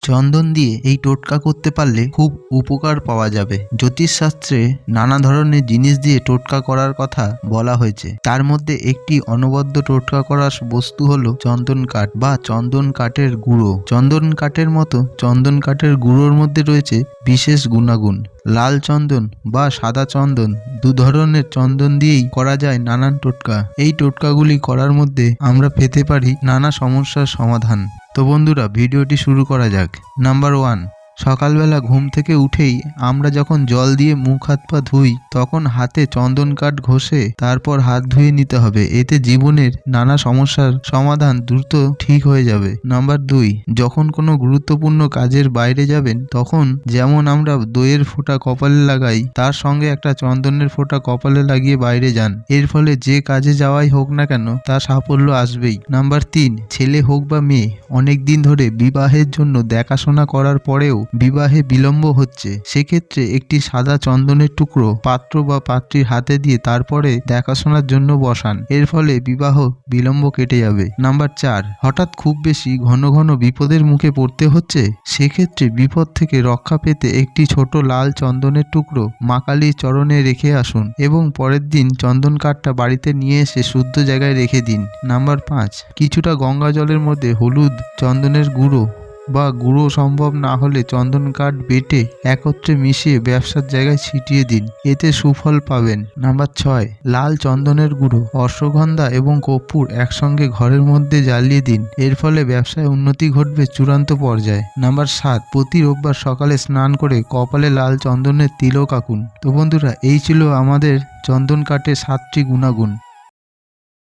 চন্দন দিয়ে এই টোটকা করতে পারলে খুব উপকার পাওয়া যাবে। জ্যোতিষশাস্ত্রে নানা ধরনের জিনিস দিয়ে টোটকা করার কথা বলা হয়েছে। তার মধ্যে একটি অনবদ্য টোটকা করার বস্তু হলো চন্দন কাঠ বা চন্দন কাঠের গুঁড়ো। চন্দন কাঠের মতো চন্দন কাঠের গুঁড়োর মধ্যে রয়েছে বিশেষ গুণাগুণ। লাল চন্দন বা সাদা চন্দন, দু ধরনের চন্দন দিয়েই করা যায় নানান টোটকা। এই টোটকাগুলি করার মধ্যে আমরা পেতে পারি নানা সমস্যার সমাধান। তো বন্ধুরা, ভিডিওটি শুরু করা যাক। নাম্বার 1, সকালবেলা ঘুম থেকে উঠেই আমরা যখন জল দিয়ে মুখ হাত পা ধুই তখন হাতে চন্দন কাঠ ঘষে তারপর হাত ধুয়ে নিতে হবে। এতে জীবনের নানা সমস্যার সমাধান দ্রুত ঠিক হয়ে যাবে। নাম্বার 2, যখন কোনো গুরুত্বপূর্ণ কাজের বাইরে যাবেন তখন যেমন আমরা দইয়ের ফোঁটা কপালে লাগাই, তার সঙ্গে একটা চন্দনের ফোঁটা কপালে লাগিয়ে বাইরে যান। এর ফলে যে কাজে যাওয়াই হোক না কেন তার সাফল্য আসবেই। নাম্বার 3, ছেলে হোক বা মেয়ে, অনেক দিন ধরে বিবাহের জন্য দেখাশোনা করার পরেও বিবাহে বিলম্ব হচ্ছে, সেক্ষেত্রে একটি সাদা চন্দনের টুকরো পাত্র বা পাত্রীর হাতে দিয়ে তারপরে দেখাশোনার জন্য বসান। এর ফলে বিবাহ বিলম্ব কেটে যাবে। নাম্বার 4, হঠাৎ খুব বেশি ঘন ঘন বিপদের মুখে পড়তে হচ্ছে, সেক্ষেত্রে বিপদ থেকে রক্ষা পেতে একটি ছোট লাল চন্দনের টুকরো মা কালীর চরণে রেখে আসুন এবং পরের দিন চন্দন কাঠটা বাড়িতে নিয়ে এসে শুদ্ধ জায়গায় রেখে দিন। নাম্বার 5, কিছুটা গঙ্গা জলের মধ্যে হলুদ, চন্দনের গুঁড়ো বা গুঁড়ো সম্ভব না হলে চন্দন কাঠ বেটে একত্রে মিশিয়ে ব্যবসার জায়গায় ছিটিয়ে দিন, এতে সুফল পাবেন। নাম্বার 6, লাল চন্দনের গুঁড়ো, অশ্বগন্ধা এবং কর্পূর একসঙ্গে ঘরের মধ্যে জ্বালিয়ে দিন, এর ফলে ব্যবসায় উন্নতি ঘটবে চূড়ান্ত পর্যায়ে। নাম্বার 7, প্রতি রোববার সকালে স্নান করে কপালে লাল চন্দনের তিলক আঁকুন। তো বন্ধুরা, এই ছিল আমাদের চন্দন কাঠের 7টি গুণাগুণ।